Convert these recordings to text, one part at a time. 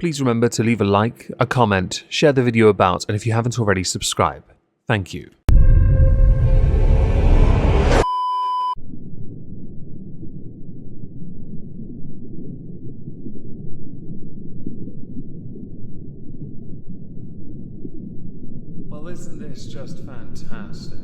please remember to leave a like, a comment, share the video about, and if you haven't already, subscribe. Thank you. Well, isn't this just fantastic?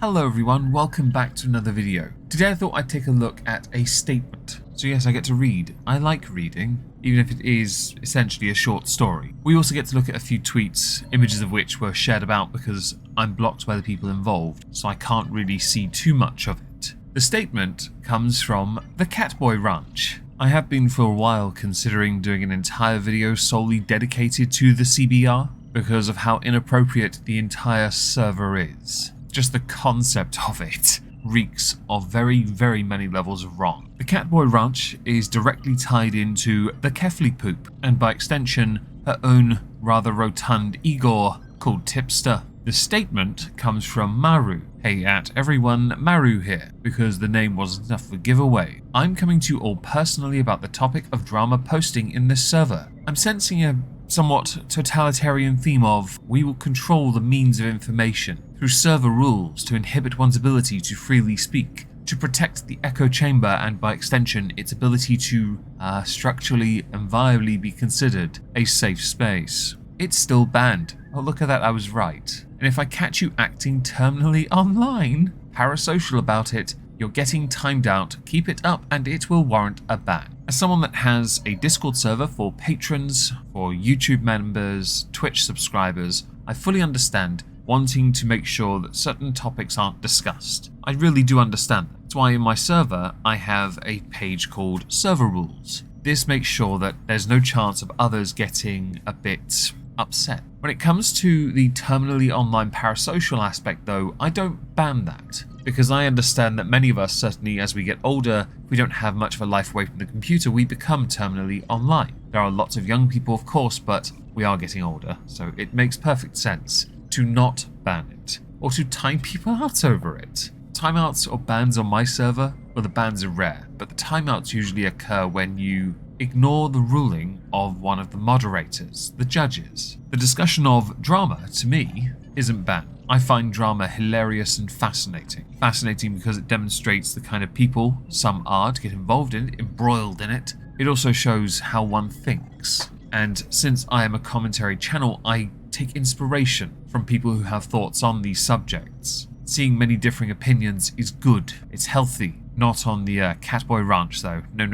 Hello everyone, welcome back to another video. Today I thought I'd take a look at a statement. So yes, I get to read. I like reading, even if it is essentially a short story. We also get to look at a few tweets, images of which were shared about because I'm blocked by the people involved, so I can't really see too much of it. The statement comes from the Catboi Ranch. I have been for a while considering doing an entire video solely dedicated to the CBR because of how inappropriate the entire server is. Just the concept of it reeks of very, very many levels of wrong. The Catboi Ranch is directly tied into the Keffali poop, and by extension, her own rather rotund Igor called Tipster. The statement comes from Maru. Hey at everyone, Maru here, because the name wasn't enough of a giveaway. I'm coming to you all personally about the topic of drama posting in this server. I'm sensing a somewhat totalitarian theme of we will control the means of information through server rules to inhibit one's ability to freely speak, to protect the echo chamber and by extension its ability to structurally and viably be considered a safe space. It's still banned. Oh look at that, I was right. And if I catch you acting terminally online, parasocial about it, you're getting timed out, keep it up and it will warrant a ban. As someone that has a Discord server for patrons, for YouTube members, Twitch subscribers, I fully understand wanting to make sure that certain topics aren't discussed. I really do understand that. That's why in my server I have a page called Server Rules. This makes sure that there's no chance of others getting a bit upset. When it comes to the terminally online parasocial aspect though, I don't ban that. Because I understand that many of us, certainly as we get older, if we don't have much of a life away from the computer, we become terminally online. There are lots of young people of course, but we are getting older, so it makes perfect sense to not ban it, or to time people out over it. Timeouts or bans on my server, well the bans are rare, but the timeouts usually occur when you ignore the ruling of one of the moderators, the judges. The discussion of drama, to me, isn't banned. I find drama hilarious and fascinating. Fascinating because it demonstrates the kind of people some are to get involved in it, embroiled in it. It also shows how one thinks. And since I am a commentary channel, I take inspiration from people who have thoughts on these subjects. Seeing many differing opinions is good. It's healthy. Not on the Catboi Ranch though. No.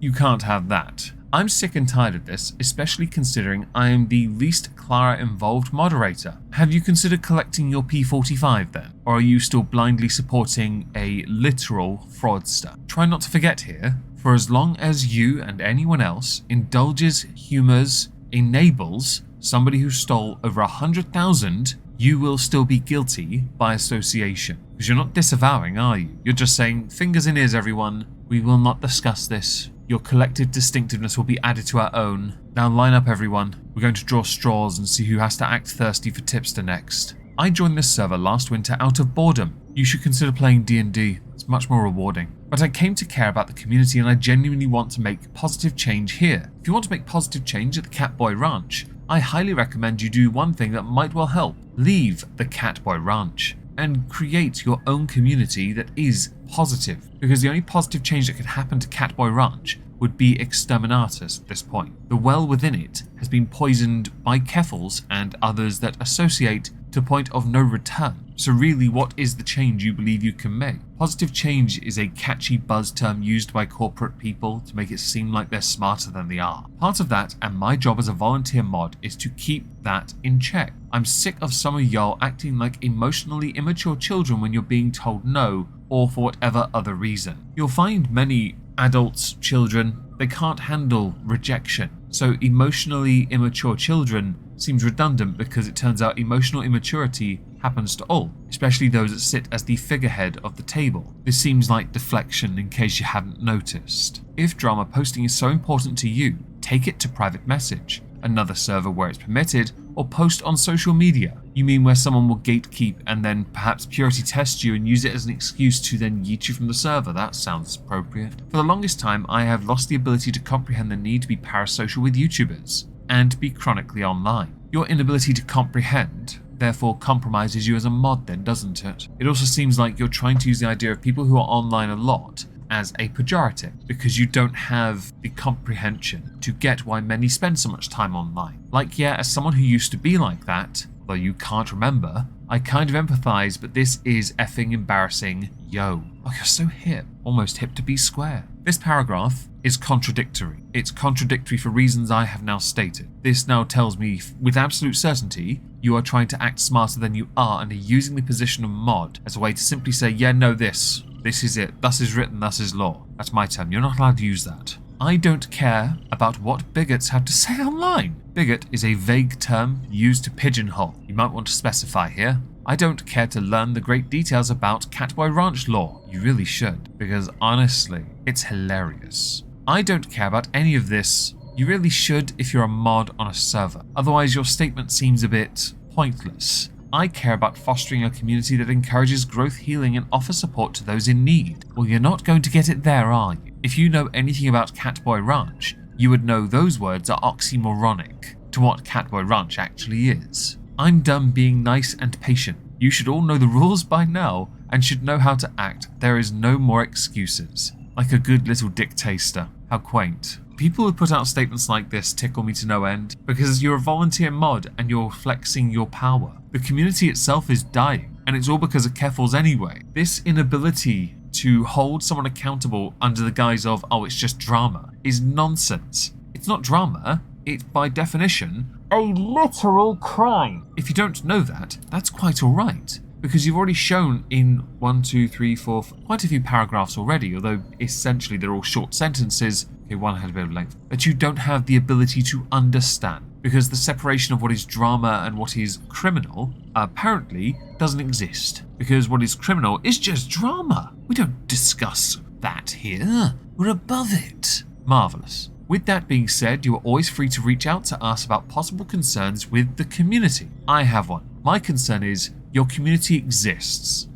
You can't have that. I'm sick and tired of this, especially considering I am the least Clara involved moderator. Have you considered collecting your P45 then? Or are you still blindly supporting a literal fraudster? Try not to forget here, for as long as you and anyone else indulges, humours, enables somebody who stole over 100,000, you will still be guilty by association. Because you're not disavowing, are you? You're just saying, fingers in ears everyone, we will not discuss this. Your collective distinctiveness will be added to our own. Now line up everyone. We're going to draw straws and see who has to act thirsty for tipster next. I joined this server last winter out of boredom. You should consider playing D&D. It's much more rewarding. But I came to care about the community and I genuinely want to make positive change here. If you want to make positive change at the Catboi Ranch, I highly recommend you do one thing that might well help. Leave the Catboi Ranch and create your own community that is positive. Because the only positive change that could happen to Catboi Ranch would be exterminatus at this point. The well within it has been poisoned by Keffals and others that associate to point of no return. So really, what is the change you believe you can make? Positive change is a catchy buzz term used by corporate people to make it seem like they're smarter than they are. Part of that, and my job as a volunteer mod, is to keep that in check. I'm sick of some of y'all acting like emotionally immature children when you're being told no, or for whatever other reason. You'll find many adults, children, they can't handle rejection. So emotionally immature children seems redundant because it turns out emotional immaturity happens to all, especially those that sit as the figurehead of the table. This seems like deflection in case you hadn't noticed. If drama posting is so important to you, take it to private message, another server where it's permitted, or post on social media? You mean where someone will gatekeep and then perhaps purity test you and use it as an excuse to then yeet you from the server? That sounds appropriate. For the longest time, I have lost the ability to comprehend the need to be parasocial with YouTubers and be chronically online. Your inability to comprehend therefore compromises you as a mod then, doesn't it? It also seems like you're trying to use the idea of people who are online a lot as a pejorative, because you don't have the comprehension to get why many spend so much time online. Like, yeah, as someone who used to be like that, though you can't remember, I kind of empathize, but this is effing embarrassing. Yo. Oh, you're so hip. Almost hip to be square. This paragraph is contradictory. It's contradictory for reasons I have now stated. This now tells me with absolute certainty you are trying to act smarter than you are and are using the position of mod as a way to simply say, yeah, no, this is it. Thus is written, thus is law. That's my term. You're not allowed to use that. I don't care about what bigots have to say online. Bigot is a vague term used to pigeonhole. You might want to specify here. I don't care to learn the great details about Catboi Ranch law. You really should, because honestly, it's hilarious. I don't care about any of this. You really should if you're a mod on a server. Otherwise, your statement seems a bit pointless. I care about fostering a community that encourages growth, healing, and offers support to those in need. Well, you're not going to get it there, are you? If you know anything about Catboi Ranch, you would know those words are oxymoronic to what Catboi Ranch actually is. I'm done being nice and patient. You should all know the rules by now and should know how to act. There is no more excuses. Like a good little dick taster. How quaint. People who put out statements like this tickle me to no end because you're a volunteer mod and you're flexing your power. The community itself is dying, and it's all because of Keffals anyway. This inability to hold someone accountable under the guise of, oh, it's just drama, is nonsense. It's not drama, it's by definition a literal crime. If you don't know that, that's quite alright, because you've already shown in 1, 2, 3, 4, quite a few paragraphs already, although essentially they're all short sentences. Okay, one had a bit of length. That you don't have the ability to understand, because the separation of what is drama and what is criminal apparently doesn't exist, because what is criminal is just drama. We don't discuss that here. We're above it. Marvellous. With that being said, you are always free to reach out to us about possible concerns with the community. I have one. My concern is your community exists.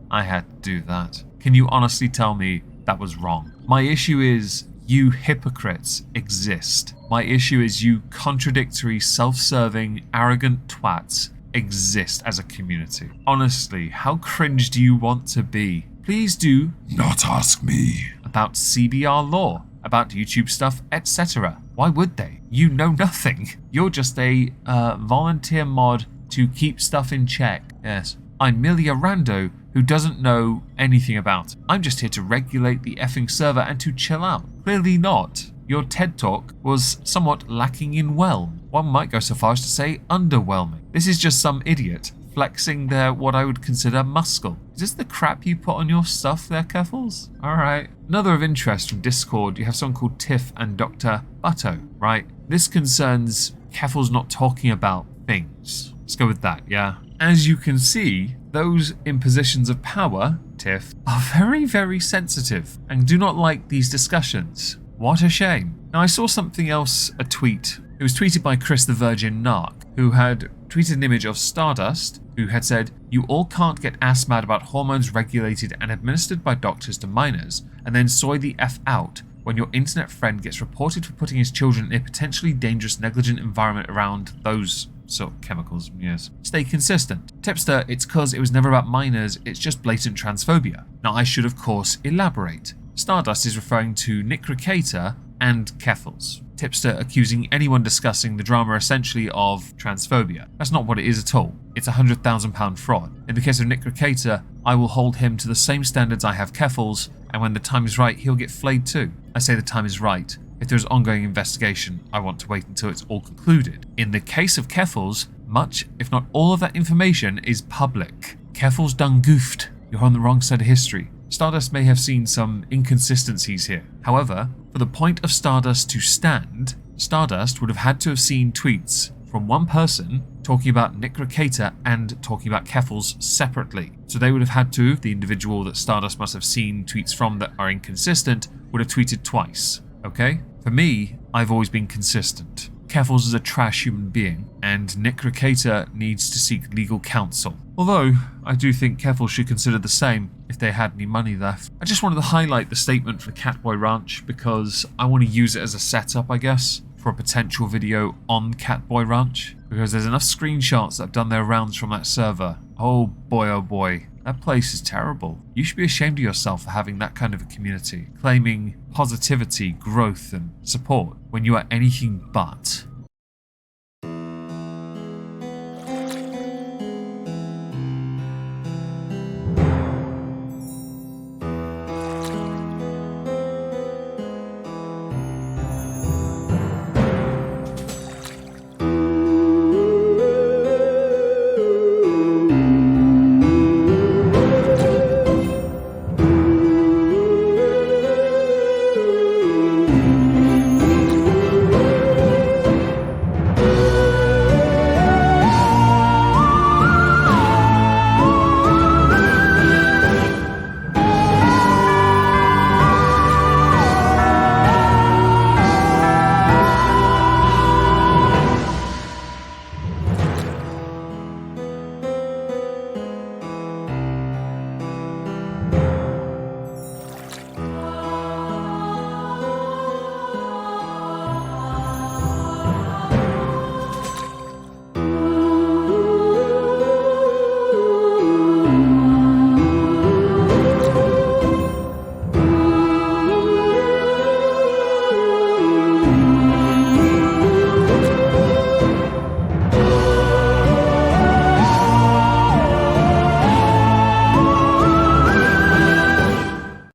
I had to do that. Can you honestly tell me that was wrong? My issue is you hypocrites exist. My issue is you contradictory, self-serving, arrogant twats exist as a community. Honestly, how cringe do you want to be? Please do not ask me about CBR law, about YouTube stuff, etc. Why would they? You know nothing. You're just a volunteer mod to keep stuff in check. Yes. I'm merely a rando who doesn't know anything about it. I'm just here to regulate the effing server and to chill out. Clearly not. Your TED Talk was somewhat lacking in whelm. One might go so far as to say underwhelming. This is just some idiot flexing their what I would consider muscle. Is this the crap you put on your stuff there, Keffals? Alright. Another of interest from Discord, you have someone called Tiff and Dr. Butto, right? This concerns Keffals not talking about things. Let's go with that, yeah? As you can see, those in positions of power, Tiff, are very, very sensitive and do not like these discussions. What a shame. Now, I saw something else, a tweet. It was tweeted by Chris the Virgin Narc, who had tweeted an image of Stardust, who had said, "You all can't get ass mad about hormones regulated and administered by doctors to minors, and then soy the F out when your internet friend gets reported for putting his children in a potentially dangerous, negligent environment around those sort of chemicals." Yes. Stay consistent. Tipster, it's cause it was never about minors, it's just blatant transphobia. Now, I should of course elaborate. Stardust is referring to Nick Ricata and Keffals. Tipster accusing anyone discussing the drama essentially of transphobia. That's not what it is at all. It's £100,000 fraud. In the case of Nick Ricata, I will hold him to the same standards I have Keffals, and when the time is right, he'll get flayed too. I say the time is right. If there's ongoing investigation, I want to wait until it's all concluded. In the case of Keffals, much, if not all of that information is public. Keffals done goofed. You're on the wrong side of history. Stardust may have seen some inconsistencies here. However, for the point of Stardust to stand, Stardust would have had to have seen tweets from one person talking about Nick Ricata and talking about Keffals separately. So they would have had to, the individual that Stardust must have seen tweets from that are inconsistent, would have tweeted twice. Okay? For me, I've always been consistent. Keffals is a trash human being, and Nick Ricata needs to seek legal counsel. Although, I do think Keffals should consider the same if they had any money left. I just wanted to highlight the statement for Catboi Ranch because I want to use it as a setup, I guess, for a potential video on Catboi Ranch. Because there's enough screenshots that have done their rounds from that server. Oh boy, that place is terrible. You should be ashamed of yourself for having that kind of a community, claiming positivity, growth and support when you are anything but.